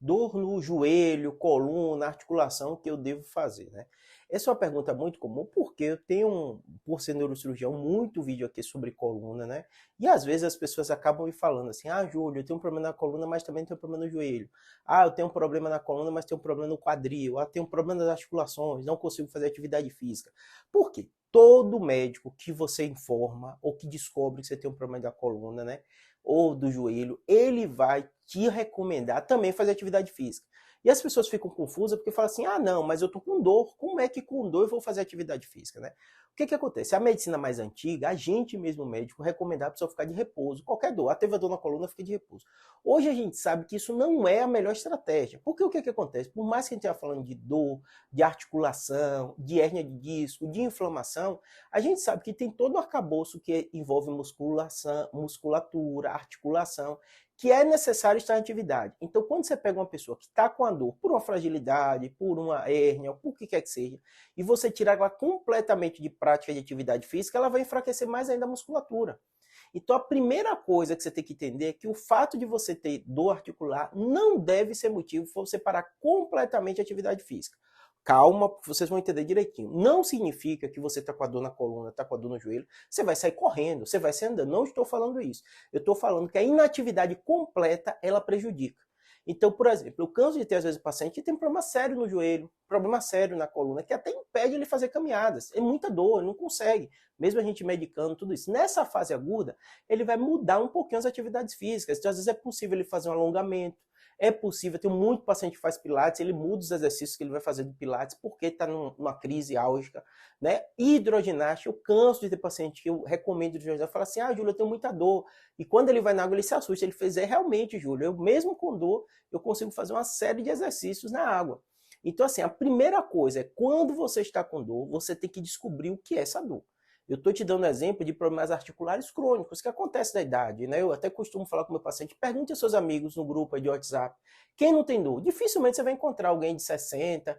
dor no joelho, coluna, articulação, o que eu devo fazer, né? Essa é uma pergunta muito comum, porque eu tenho, por ser neurocirurgião, muito vídeo aqui sobre coluna, né? E às vezes as pessoas acabam me falando assim, ah, Júlio, eu tenho um problema na coluna, mas também tenho um problema no joelho. Ah, eu tenho um problema na coluna, mas tenho um problema no quadril. Ah, tenho um problema nas articulações, não consigo fazer atividade física. Por quê? Todo médico que você informa ou que descobre que você tem um problema da coluna, né, ou do joelho, ele vai te recomendar também fazer atividade física. E as pessoas ficam confusas porque falam assim, ah não, mas eu tô com dor, como é que com dor eu vou fazer atividade física, né? O que que acontece? A medicina mais antiga, a gente mesmo médico recomendava a pessoa ficar de repouso, qualquer dor, teve a dor na coluna, fica de repouso. Hoje a gente sabe que isso não é a melhor estratégia, porque o que que acontece? Por mais que a gente esteja falando de dor, de articulação, de hérnia de disco, de inflamação, a gente sabe que tem todo o arcabouço que envolve musculação, musculatura, articulação, que é necessário estar em atividade. Então, quando você pega uma pessoa que está com a dor por uma fragilidade, por uma hérnia, por que quer que seja, e você tirar ela completamente de prática de atividade física, ela vai enfraquecer mais ainda a musculatura. Então, a primeira coisa que você tem que entender é que o fato de você ter dor articular não deve ser motivo para você parar completamente a atividade física. Calma, porque vocês vão entender direitinho. Não significa que você está com a dor na coluna, está com a dor no joelho, você vai sair correndo, você vai sair andando. Não estou falando isso. Eu estou falando que a inatividade completa, ela prejudica. Então, por exemplo, eu canso de ter, às vezes, o paciente que tem problema sério no joelho, problema sério na coluna, que até impede ele fazer caminhadas. É muita dor, ele não consegue. Mesmo a gente medicando tudo isso. Nessa fase aguda, ele vai mudar um pouquinho as atividades físicas. Então, às vezes, é possível ele fazer um alongamento, é possível, tem muito paciente que faz pilates, ele muda os exercícios que ele vai fazer de pilates porque está numa crise álgica, né? Hidroginástica, eu canso de ter paciente que eu recomendo hidroginástica, fala assim, ah, Júlio, eu tenho muita dor. E quando ele vai na água, ele se assusta, ele fez, realmente, Júlio, eu mesmo com dor, eu consigo fazer uma série de exercícios na água. Então, assim, a primeira coisa é, quando você está com dor, você tem que descobrir o que é essa dor. Eu estou te dando um exemplo de problemas articulares crônicos que acontecem da idade, né? Eu até costumo falar com o meu paciente, pergunte aos seus amigos no grupo de WhatsApp, quem não tem dor? Dificilmente você vai encontrar alguém de 60,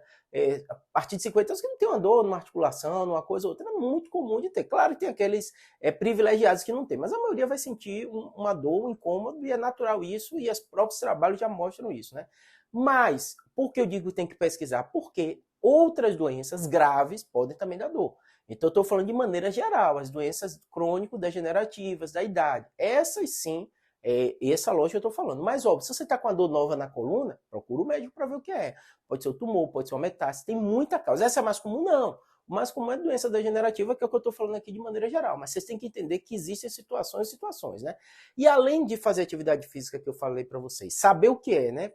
a partir de 50 anos que não tem uma dor numa articulação, numa coisa ou outra. É muito comum de ter. Claro que tem aqueles privilegiados que não tem, mas a maioria vai sentir uma dor, um incômodo, e é natural isso, e os próprios trabalhos já mostram isso, né? Mas, por que eu digo que tem que pesquisar? Porque outras doenças graves podem também dar dor. Então, eu estou falando de maneira geral, as doenças crônico-degenerativas da idade. Essas sim, essa lógica eu estou falando. Mas, óbvio, se você está com a dor nova na coluna, procura o médico para ver o que é. Pode ser o tumor, pode ser uma metástase, tem muita causa. Essa é a mais comum? Não. O mais comum é doença degenerativa, que é o que eu estou falando aqui de maneira geral. Mas vocês têm que entender que existem situações e situações, né? E além de fazer atividade física que eu falei para vocês, saber o que é, né?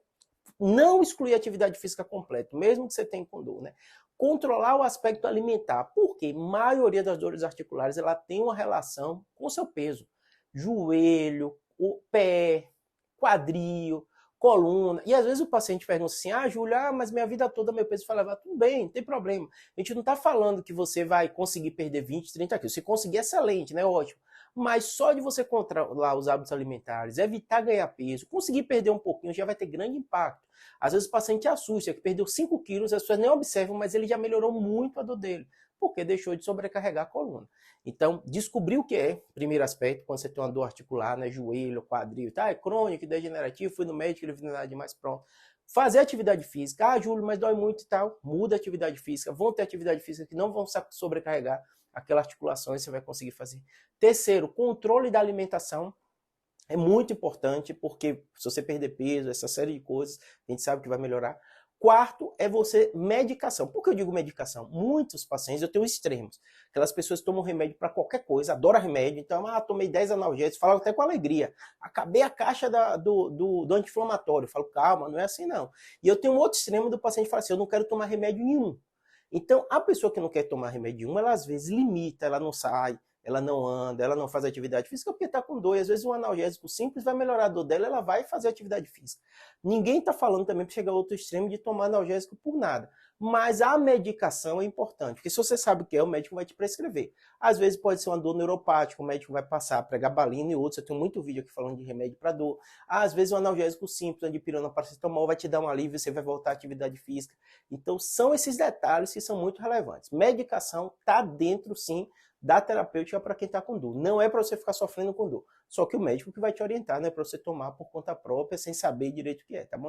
Não excluir a atividade física completa, mesmo que você tenha com dor, né? Controlar o aspecto alimentar, porque a maioria das dores articulares ela tem uma relação com o seu peso. Joelho, o pé, quadril, coluna. E às vezes o paciente pergunta assim, ah, Júlio, mas minha vida toda meu peso foi elevado. Tudo bem, não tem problema. A gente não está falando que você vai conseguir perder 20, 30 quilos. Se conseguir, excelente, né? Ótimo. Mas só de você controlar os hábitos alimentares, evitar ganhar peso, conseguir perder um pouquinho, já vai ter grande impacto. Às vezes o paciente assusta, que perdeu 5 quilos, as pessoas nem observam, mas ele já melhorou muito a dor dele, porque deixou de sobrecarregar a coluna. Então, descobrir o que é, primeiro aspecto, quando você tem uma dor articular, né, joelho, quadril, tá, é crônico, degenerativo, fui no médico, ele viu nada demais, pronto. Fazer atividade física, ah, Júlio, mas dói muito e tal, muda a atividade física, vão ter atividade física que não vão sobrecarregar aquela articulação e você vai conseguir fazer. Terceiro, controle da alimentação. É muito importante, porque se você perder peso, essa série de coisas, a gente sabe que vai melhorar. Quarto é você medicação. Por que eu digo medicação? Muitos pacientes, eu tenho extremos. Aquelas pessoas que tomam remédio para qualquer coisa, adoram remédio. Então, tomei 10 analgésicos, falam até com alegria. Acabei a caixa do anti-inflamatório. Eu falo, calma, não é assim não. E eu tenho um outro extremo do paciente que fala assim, eu não quero tomar remédio nenhum. Então, a pessoa que não quer tomar remédio nenhum, ela às vezes limita, ela não sai, ela não anda, ela não faz atividade física porque está com dor. E às vezes um analgésico simples vai melhorar a dor dela, ela vai fazer atividade física. Ninguém está falando também para chegar ao outro extremo de tomar analgésico por nada. Mas a medicação é importante, porque se você sabe o que é, o médico vai te prescrever. Às vezes pode ser uma dor neuropática, o médico vai passar pregabalina e outros. Eu tenho muito vídeo aqui falando de remédio para dor. Às vezes um analgésico simples, uma dipirona, paracetamol, vai te dar um alívio, você vai voltar à atividade física. Então são esses detalhes que são muito relevantes. Medicação está dentro, sim, da terapêutica para quem está com dor. Não é para você ficar sofrendo com dor. Só que o médico que vai te orientar, não é para você tomar por conta própria, sem saber direito o que é, tá bom?